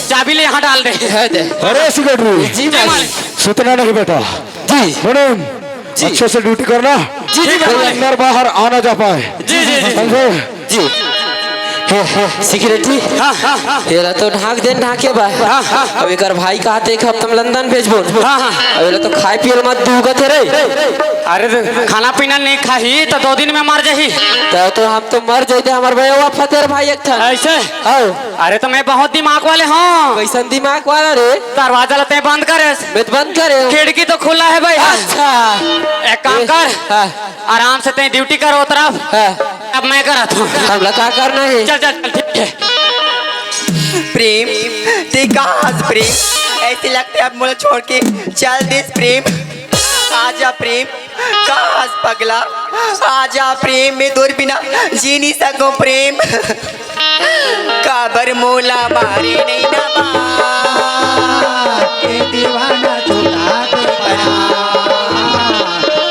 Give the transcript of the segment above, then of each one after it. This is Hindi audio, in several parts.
चाबी ले यहाँ डाल दे। अरे सेक्रेटरी जी मालिक। सुतना नहीं बेटा जी मैडम अच्छे से ड्यूटी करना। जी जी कोई अंदर बाहर आना जा पाए। जी जी जी समझे? जी। सिक्योरिटी तेरा तो ढाक देन ढाके बा। अब एक भाई कहते एक हफ्ता में लंदन भेजबो। अब तो खाए पियल मत दूगत रे। अरे तो खाना पीना नहीं खाही तो 2 दिन में मर जाही। तो हम तो मर जाते हमार भैया फतेर भाई एक था ऐसे आओ। अरे तो मैं बहुत दिमाग वाले हूँ। कैसन दिमाग वाला रे। दरवाजा लते बंद करे। मैं तो बंद करे। खिड़की तो खुला है भाई। अच्छा एक काम कर आराम से ते ड्यूटी करो तरफ। अब मैं करा था हमला क्या करना है। चल चल चल ठीक है। प्रेम ते कहाँ प्रेम ऐसे लगते अब मुझे छोड़ के चल दे प्रेम। आजा प्रेम कहाँ पगला आजा प्रेम में दूर बिना जी नहीं सको प्रेम। काबर मोला मारे नहीं नबा के दीवाना छुटा के पड़ा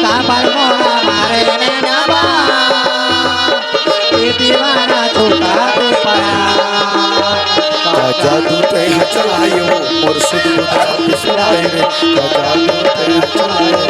काबर मोला मारे ने नबा के दीवाना छुटा के पड़ा जादू ते चलायो मोर सुध बिसराए रे जादू ते चलायो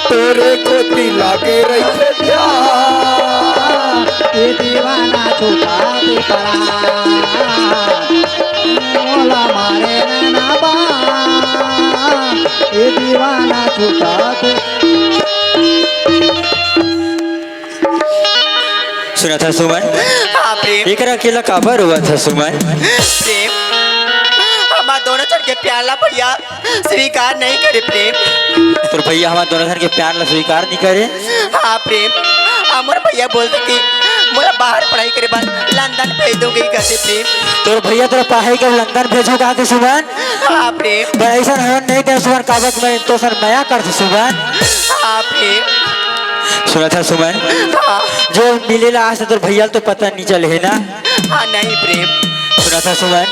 तेरे को दिला के रही प्यार ये दीवाना छुटा के पड़ा मोला मारे ने नबा ये दीवाना छुटा के। सुना था सुमन हाँ प्रेम एक अकेला काबर हुआ था सुमन। प्रेम हमारा दोनों चढ़ के प्याला भैया स्वीकार नहीं करे प्रेम। तो भैया हमारे दोनों घर के प्यार ला स्वीकार नहीं करे। हाँ प्रेम हमारे भैया बोलते कि मोला बाहर पढ़ाई करे बाद लंदन भेज दोगे कैसे प्रेम। तो भैया तेरा पढ़ाई कर लंदन भेजो कहा थे सुमन। हाँ प्रेम पर ऐसा नहीं था सुमन काबक में तो सर नया कर सुमन। हाँ प्रेम सुना था सुमन हाँ जो मिलेला आज तो भैया तो पता नहीं चले है ना। हाँ नहीं प्रेम सुना था सुमन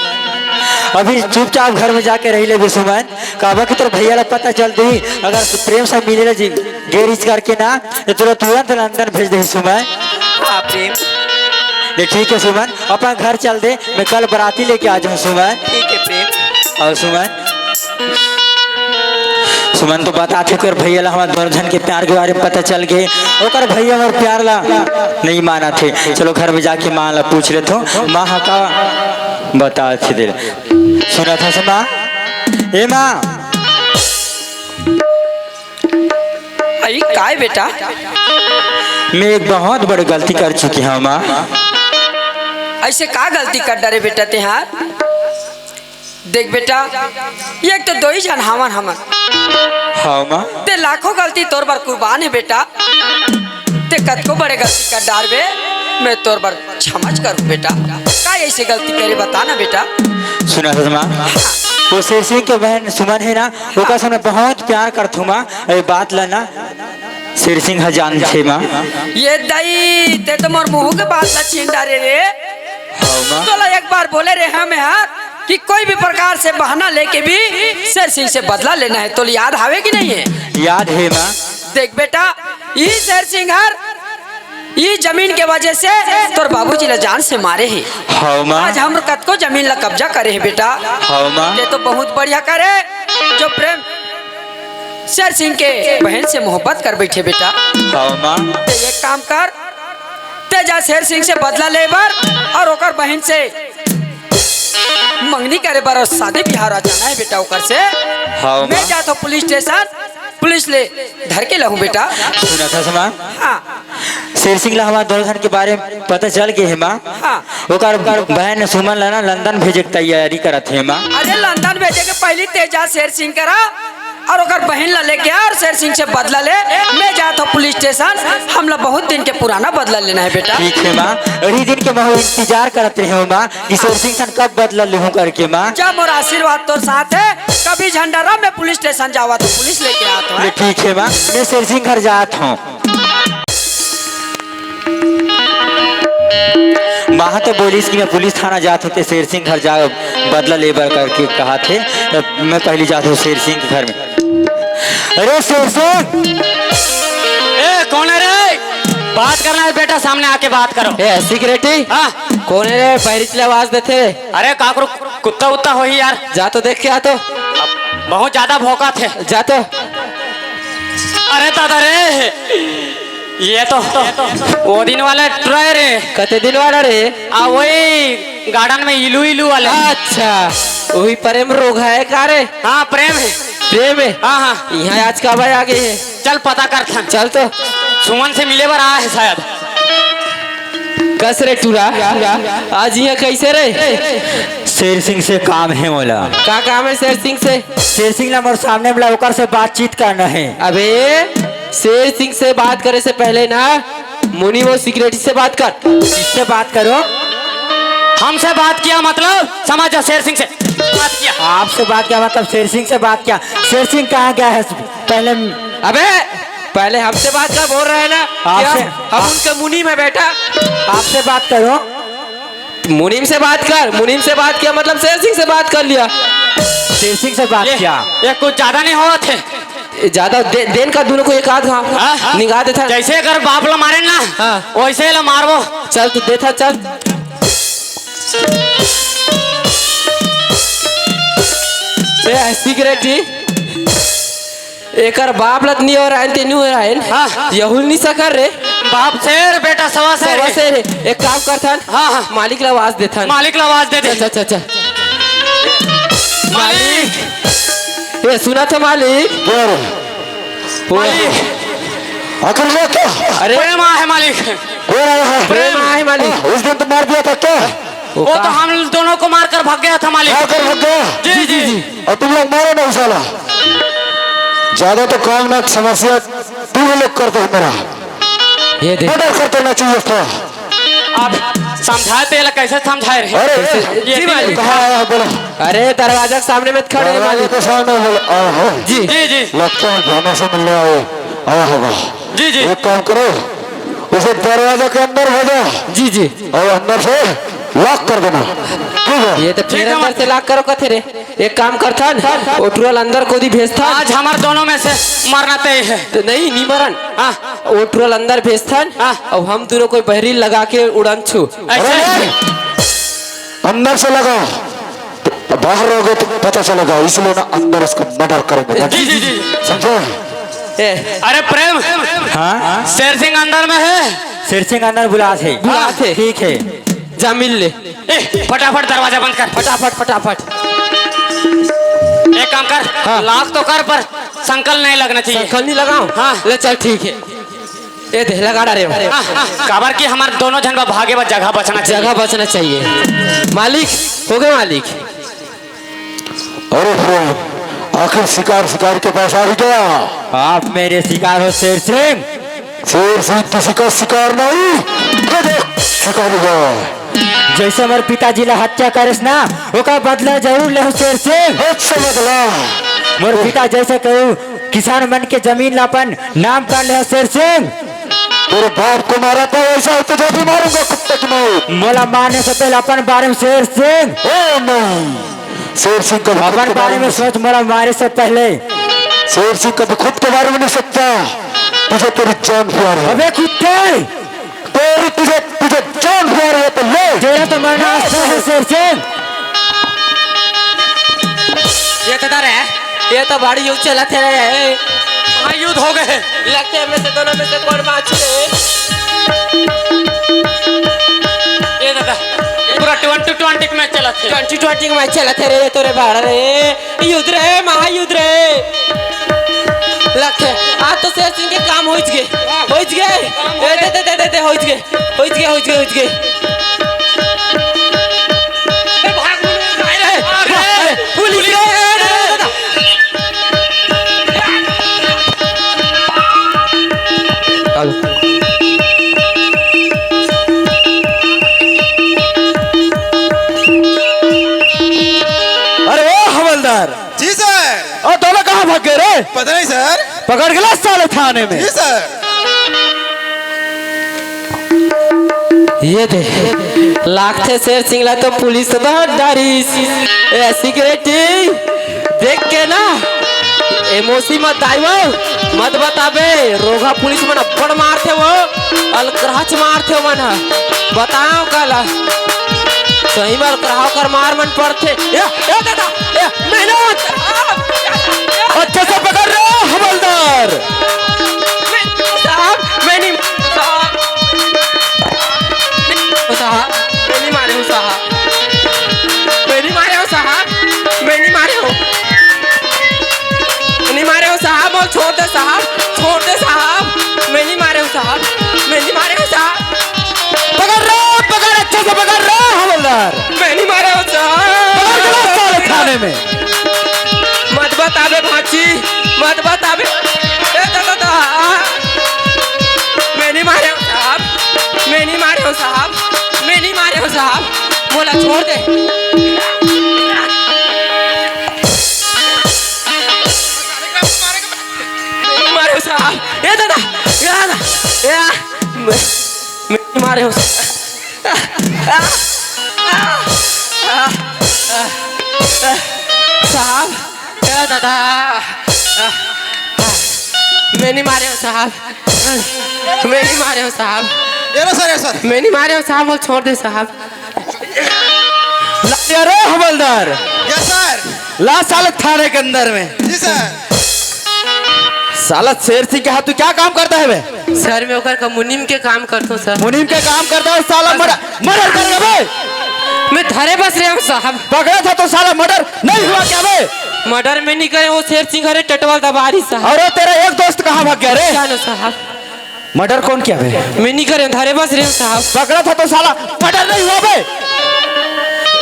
अभी चुपचाप घर में जाके रही ले सुमन काबा की तरफ भैया पता चल दी अगर प्रेम से मिलेला जी गेरिज करके ना तो तुरंत लंदन भेज दे सुमन। हाँ प्रेम ये ठीक है सुमन अपना घर चल दे मैं कल बराती लेके आ जाऊँ सुमन। ठीक है प्रेम। और सुमन सुमन तो बता थे कर भैया ला हमारे दोनों जन के प्यार के बारे में पता चल गए ओकर भैया और प्यार ला नहीं माना थे। चलो घर में जाके माँ ला पूछ रहे थे माँ का बता थे दे सुना था से माँ ए माँ आई काय बेटा मैं एक बहुत बड़ी गलती कर चुकी हूँ माँ। ऐसे का गलती कर डरे बेटा तेहार। देख बेटा ये एक तो 2 ही जन हमन हमन हाँ माँ ते लाखों गलती तोर पर कुर्बान है बेटा। ते कतको बड़े गलती कर डार बे मैं तोर पर क्षमा करूँ बेटा। का ऐसे गलती करे बता ना बेटा। सुना था माँ वो शेर सिंह के बहन सुमन है ना वो का समय बहुत प्यार करतू माँ अरे बात लाना शेर सिंह जान थे माँ। ये दई ते तो मोर मुंह के बात ला छीन डारे रे। हाँ माँ तोला एक बार बोले रे हमें यार कि कोई भी प्रकार से बहाना लेके भी शेर सिंह से बदला लेना है। तो याद आवे कि नहीं है। याद है माँ। देख बेटा ये शेर सिंह ये जमीन के वजह से तोर बाबूजी ला जान से मारे है। हाँ माँ आज हम कत को जमीन ला कब्जा करे है बेटा। हाँ माँ ये तो बहुत बढ़िया करे जो प्रेम शेर सिंह के बहन से मोहब्बत कर बैठे बेटा। हाँ माँ ते एक काम कर ते जा शेर सिंह से बदला ले बार और ओकर बहन से मंगनी करे बार और शादी बिहार आ जाना है बेटा ओकर से। हाँ मैं जा तो पुलिस स्टेशन पुलिस ले धर के लाऊं बेटा। सुना था से माँ हाँ शेर सिंह ला हमारे दोनों के बारे में पता चल गए है माँ। हाँ ओकर बहन सुमन ला ना लंदन भेजे की तैयारी करत है माँ। अरे लंदन भेजे के पहली तेजा शेर सिंह करा और ओकर बहन ला लेके आ और शेर सिंह से बदला ले। मैं जात हूँ पुलिस स्टेशन हमला बहुत दिन के पुराना बदला लेना है बेटा। ठीक है माँ अड़ी दिन के मैं इंतजार करते हैं माँ कि शेर सिंह सन कब बदला लूँ करके माँ। जब मोर आशीर्वाद तो साथ है कभी झंडा रहा मैं पुलिस स्टेशन जावा तो पुलिस लेके आता हूँ। ठीक है माँ मैं शेर सिंह घर जात हूँ। माँ तो बोली कि मैं पुलिस थाना जात होते शेर सिंह घर जा बदला लेबर करके कहा थे तो मैं पहले जाता हूँ शेर सिंह के घर में। अरे शेर सिंह ए कौन है रे। बात करना है बेटा, सामने आके बात करो। ए सिक्योरिटी हाँ कौन है रे बहरी चले आवाज देते रे? अरे काकरू कुत्ता उत्ता हो ही यार, जा तो देख के आ तो बहुत ज्यादा भौंका थे। जा तो अरे दादा रे, ये तो वो दिन वाला ट्राय रे, कते दिन वाला रे? वही गार्डन में इलू इलू वाले। अच्छा वही प्रेम रोग है का रे? हाँ प्रेम है। प्रेम है? हाँ हाँ यहाँ आज का भाई आगे है, चल पता करता। चल तो सुमन से मिले बर आया है शायद। कस रे टूरा आज यहाँ कैसे रे? शेर सिंह से काम है मोला। का काम है शेर सिंह से? शेर सिंह ना मोर सामने मिला ओकर से बातचीत करना है। अबे शेर सिंह से बात करे से पहले ना मुनि वो सिक्योरिटी से बात कर। किससे बात करो? हमसे बात किया मतलब समझो, शेर सिंह से बात किया। आपसे बात किया मतलब शेर सिंह से बात किया। शेर सिंह कहाँ गया है पहले? अबे पहले हमसे बात कर बोल रहे हैं ना कि हम उनके मुनीम है बेटा। आपसे बात करो। मुनीम से बात कर। मुनीम से बात किया मतलब शेर सिंह से बात कर लिया। शेर सिंह से बात किया। ये कुछ ज्यादा नहीं हुआ थे। ज्यादा देन का दोनों को एक आध निगाह देता। जैसे अगर बाप ला मारे ना हाँ। वैसे ला मारवो। चल तू देता चल। सिक्योरिटी एकर बाप लत नहीं हो रहा है, तेनू हो रहा है। हाँ। यहुल नहीं सकर रे। बाप शेर बेटा सवा शेर है। से रे एक काम करथन। हाँ, हाँ। मालिक ला आवाज देथन। मालिक ला आवाज दे दे। चल चल चल। मालिक ये सुना था मालिक? मालिक आखिर में क्या? अरे प्रेम है मालिक। प्रेम है मालिक। उस दिन तो मार दिया था क्या? वो तो हम दोनों को मार कर भाग गया था मालिक। मार कर भाग गया? जी जी। और तुम लोग मारो ना साला। ज्यादा तो काम ना समस्या तुम लोग करते हो मेरा। ये देख मर्डर करते ना चाहिए था। आप समझाए तो ये लोग कैसे समझाए रहे? अरे ये मालिक। कहाँ आया बोलो? अरे दरवाजा के सामने में खड़े हैं दरवाजे मालिक। के सामने बोलो आया हो। जी जी जी लगता है खाने से मिलने आया होगा। जी जी। एक काम करो, उसे दरवाजे के अंदर भेजो जी जी। और अंदर से लॉक कर देना। ठीक है? ये तो फिर अंदर से लाख करो कथे रे। एक काम करथन ओटुरल अंदर को दी भेजथन। आज हमारे दोनों में से मरना तय है। तो नहीं निमरन हाँ ओटुरल अंदर भेजथन। हाँ। और हम दोनों कोई बहरी लगा के उड़न छू। ऐसे अरे अंदर से लगाओ तो बाहर रहोगे तो पता चलेगा, इसलिए ना अंदर उसको मर्डर करेंगे। जी जी जी। समझो? अरे प्रेम हाँ शेर सिंह अंदर में है। शेर सिंह अंदर बुला थे। बुला थे। ठीक है जा मिल ले। फटाफट दरवाजा बंद कर। फटाफट फटाफट। एक काम कर, हाँ। लाख तो कर पर संकल नहीं लगना चाहिए। संकल नहीं लगाऊं? हाँ। ले चल ठीक है। ये दे लगा डाले। हाँ, हाँ। काबर की हमारे दोनों जन का भागे बस जगह बचना चाहिए। जगह बचना चाहिए। मालिक हो गए मालिक। अरे फ्रेंड आखिर शिकार के पास आ गया। आप मेरे शिकार हो शेर सिंह। शेर सिंह किसी का शिकार नहीं, ये देख शिकारी है। जैसे हमारे पिताजी ला हत्या करेस ना ओका बदला जरूर ले शेर सिंह। बहुत समझला। मोर पिता जैसे कहूँ किसान मन के जमीन लापन नाम कर ले शेर सिंह। तेरे बाप को मारा था ऐसा ही तुझे भी मारूंगा कुत्ते की मौत। मोला मारने से पहले अपन बारे में शेर सिंह। ओ नहीं, शेर सिंह कभी खुद अपन के बारे में सोच, मोला मारे से पहले। शेर सिंह कभी खुद के बारे में नहीं सकता। तुझे तेरी जान प्यार है। अबे कुत्ते तुझे जान प्यार है तो ले। तेरा तो मरना आस्था है शेर सिंह। ये किधर है? ये तो बड़ी युद्ध चला थे रे। हाँ, युद्ध हो गए। लगते हैं में से दोनों में से कौन बात है? ये दादा पूरा 2020 में चला थे। 2020 के मैच चला थे रे तोरे बाहर रे। युद्ध रे महायुद्ध रे। लगते आज तो शेर सिंह के काम हो गए। दे हो गए। पुलिस अरे ओ हवलदार जी सर। और दोनों कहाँ भाग गए रे? पता नहीं सर। पकड़ के ला साले थाने में। जी सर। ये दे लागते शेर सिंह ला तो पुलिस तो बहुत डरी। सिक्योरिटी देख के ना एमोसी मत दाइवो मत बताबे रोगा पुलिस मन अब्बड़ मारथे वो अलकराच मारथे मन बताओ कला सही में अलकराव कर मार मन पड़थे ए दादा ए मेहनत अच्छे से पकड़ रहे हो हवलदार। साहब मैं नहीं साहब मैं नहीं मारे हूँ साहब मैं नहीं मारे हूँ साहब मैं नहीं मारे हूँ नहीं मारे हो साहब और छोड़ दे साहब मैं नहीं मारे हूँ साहब मैं नहीं मारे हूँ साहब पकड़ रहे हो, पकड़ अच्छे से पकड़ रहे हो हवलदार। मैं नहीं मारे हूँ पकड़ के लाओ साले थाने में। मत बताबे भाची मत बताबे ए दादा मैं नहीं मारे हूँ साहब मैं नहीं मारे हूँ साहब मैं नहीं मारे हूँ साहब बोला छोड़ दे मारे हो साहब ए दादा मैं मारे हो साहब ए दादा मैं नहीं मारे हो साहब मैं नहीं मारे हो साहब सर मैं नहीं मारे हो साहब वो छोड़ दे साहब अरे हवलदार यस सर। ला साले थाने के अंदर में। जी सर। साला शेर सिंह के हाथ तू क्या काम करता है बे? सर मैं ओकर का मुनीम के काम करता हूँ सर मुनीम के काम करता है साला मर्डर करेगा बे? मैं धरे बस रहे हूँ साहब पकड़ा था तो साला मर्डर नहीं हुआ क्या बे? मर्डर में नहीं करे वो शेर सिंह हरे टटवाल दबारी साहब और वो तेरा एक दोस्त कहाँ भाग गया रे? जानो साहब मर्डर कौन किया बे? मैं नहीं करे धरे बस रहे हूँ साहब पकड़ा था तो साला मर्डर नहीं हुआ बे?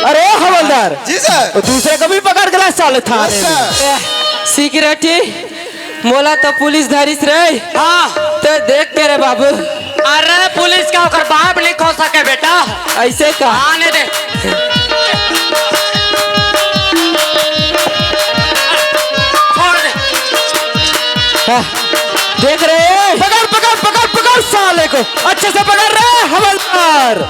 अरे हवलदार जी सर। तो दूसरे को भी पकड़ के ला साले थाने में। सिक्योरिटी मोला तो पुलिस धरिस रे हाँ तो देख के रे बाबू अरे पुलिस का ओकर बाप नहीं खो सके बेटा ऐसे का आने दे छोड़ दे देख रहे हैं? पकड़ पकड़ पकड़ पकड़ साले को अच्छे से पकड़ रहे हैं हवलदार।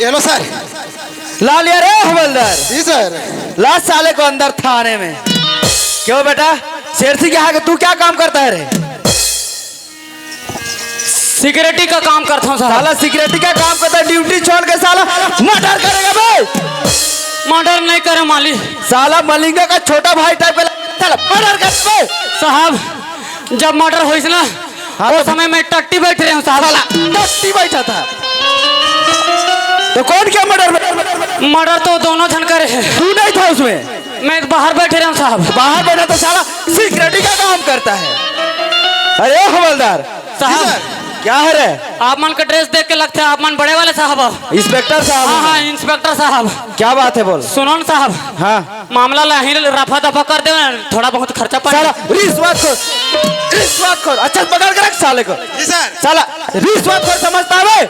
Hello sir. ला लिया रे हवलदार। जी सर। ला साले को अंदर थाने में। क्यों बेटा शेर सिंह यहाँ के तू क्या काम करता है रे? सिक्योरिटी का काम करता हूँ साहब साला सिक्योरिटी का काम करता है, ड्यूटी छोड़ के साला मर्डर करेगा बे? मर्डर नहीं करे माली साला मलिंगा का छोटा भाई टाइप का साला मर्डर कर बे? साहब जब मर्डर हुई ना हाँ, उस समय मैं टट्टी बैठ रहे हूँ साहब टट्टी बैठा था तो कौन क्या मर्डर? मर्डर तो दोनों जन करे हैं तू नहीं था उसमें? मैं बाहर बैठे रहा हूँ साहब बाहर बैठा तो साला सिक्योरिटी का काम करता है। अरे हवलदार साहब क्या है रे? आप मन का ड्रेस देख के लगता है आप मन बड़े वाले साहब इंस्पेक्टर साहब। हाँ हाँ इंस्पेक्टर साहब क्या बात है बोल। सुनो ना साहब हाँ मामला लाही रफा दफा कर दे थोड़ा बहुत खर्चा साला पड़ेगा रिश्वत खोर अच्छा पकड़ के रख साले को। जी सर। साला रिश्वत खोर समझता है?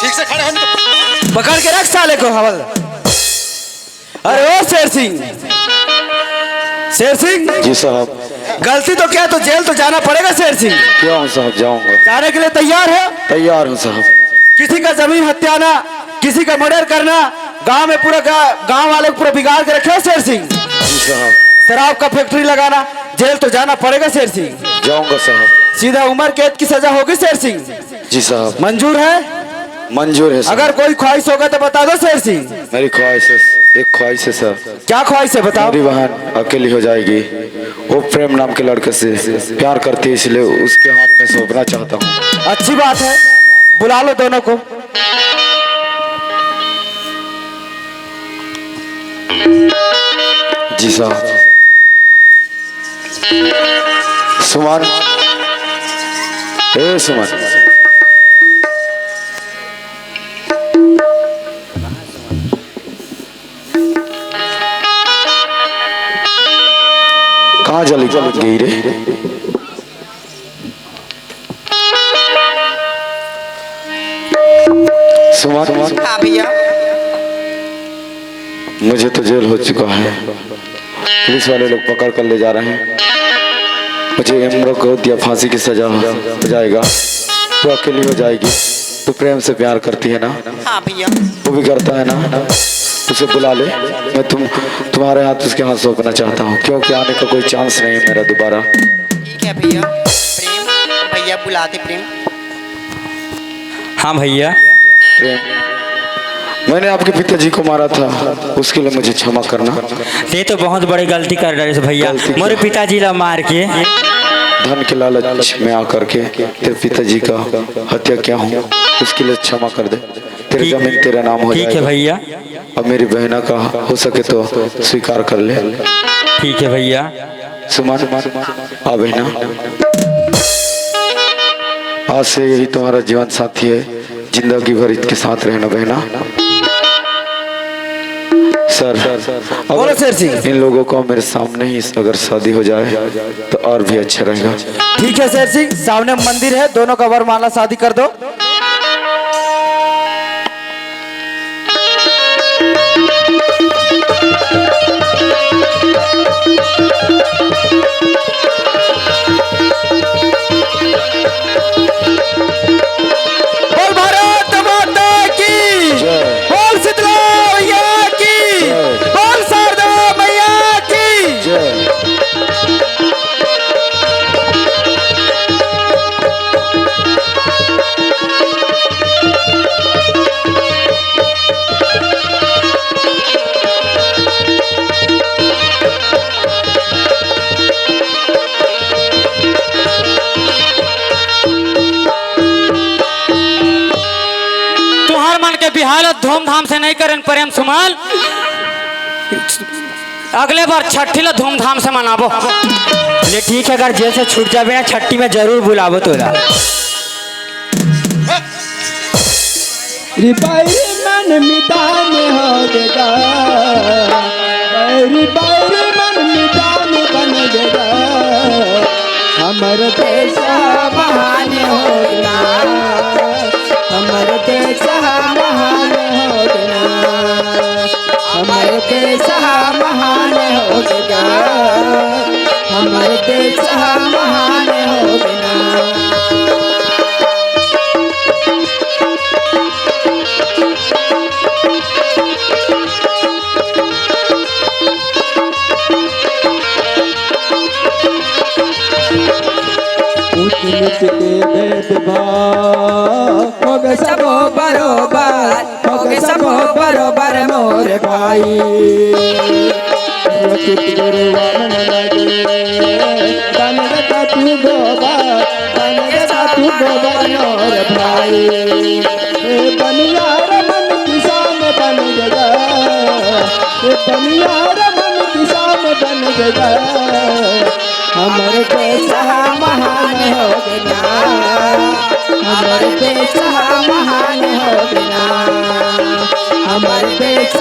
ठीक से खड़े होने पकड़ के रख साले को हवलदार। अरे ओ शेर सिंह, शेर सिंह जी साहब। गलती तो क्या तो जेल तो जाना पड़ेगा शेर सिंह। क्यों हूँ साहब, जाऊंगा। जाने के लिए तैयार है? तैयार हूँ साहब। किसी का जमीन हत्याना, किसी का मर्डर करना, गांव में पूरा गांव वाले को पूरा बिगाड़ के रखे हो शेर सिंह। जी साहब। शराब का फैक्ट्री लगाना, जेल तो जाना पड़ेगा शेर सिंह। जाऊंगा साहब। सीधा उम्र कैद की सजा होगी शेर सिंह। जी साहब मंजूर है? मंजूर है साहब। अगर कोई ख्वाहिश होगा तो बता दो शेर सिंह। मेरी ख्वाहिश है, एक ख्वाहिश है सर। क्या ख्वाहिश है बताओ। मेरी बहन अकेली हो जाएगी, वो प्रेम नाम के लड़के से प्यार करती है, इसलिए उसके हाथ में सौंपना चाहता हूँ। अच्छी बात है, बुला लो दोनों को। जी साहब। सुमन, ए सुमन, कहाँ चली गई रे? सुमन, हाँ भैया। मुझे तो जेल हो चुका है, पुलिस वाले लोग पकड़ कर ले जा रहे हैं। मुझे उम्र कैद या फांसी की सजा हो जाएगा। तो अकेली हो जाएगी, तो प्रेम से प्यार करती है ना? हाँ भैया। वो भी करता है ना? उसे बुला ले, मैं तुम्हारे हाथ उसके हाथ सौंपना चाहता हूँ, क्योंकि आने का कोई चांस नहीं है मेरा दोबारा। ठीक है भैया। प्रेम, भैया बुलाते प्रेम। हाँ भैया। प्रेम, मैंने आपके पिताजी को मारा था, उसके लिए मुझे क्षमा करना। ये तो बहुत बड़ी गलती कर रहे भैया, मोरे पिताजी ला मार के धन के लालच में आकर के तेरे पिताजी का हत्या किया हूँ, उसके लिए क्षमा कर दे। तेरी जमीन तेरा नाम हो जाएगा। ठीक है भैया। अब मेरी बहना का हो सके तो स्वीकार कर ले। ठीक है भैया। सुमन, आ बहना, आज से यही तुम्हारा जीवन साथी है, जिंदगी भर इसके साथ रहना बहना। सर, बोलो शेर सिंह। इन लोगों को मेरे सामने ही अगर शादी हो जाए तो और भी अच्छा रहेगा। ठीक है शेर सिंह, सामने मंदिर है, दोनों का वरमाला शादी कर दो। बोल भारत माता की, बोल शीतला मैया की, बोल शारदा मैया की। तुम्हार मन के बिहार धूमधाम से नहीं करें प्रेम सुमन, अगले बार छठी ला धूमधाम से मनाबो। ले ठीक है, अगर जेल से छूट जाबे ना छठी में जरूर बुलाबो तोरा। रिपाई मन मितान हो देगा, रिपाई मन मितान बन देगा, हमर देश महान होगा, हमर देश महान होगा, हमर देश महान होगा, हमर देश महान होगा। ऊंच नीच के भेदभाव हो गए सब बरोबर, हो गए सब बरोबर मोर भाई। रचित गुरुआ मन लगे, तन गता तू गोबर, तन गता तू गोबर मोर भाई। बनिया रमन किसान बन गया, बनिया रमन किसान बन गया, हमर देश महान हो गया, हमर देश महान हो गया, हमर देश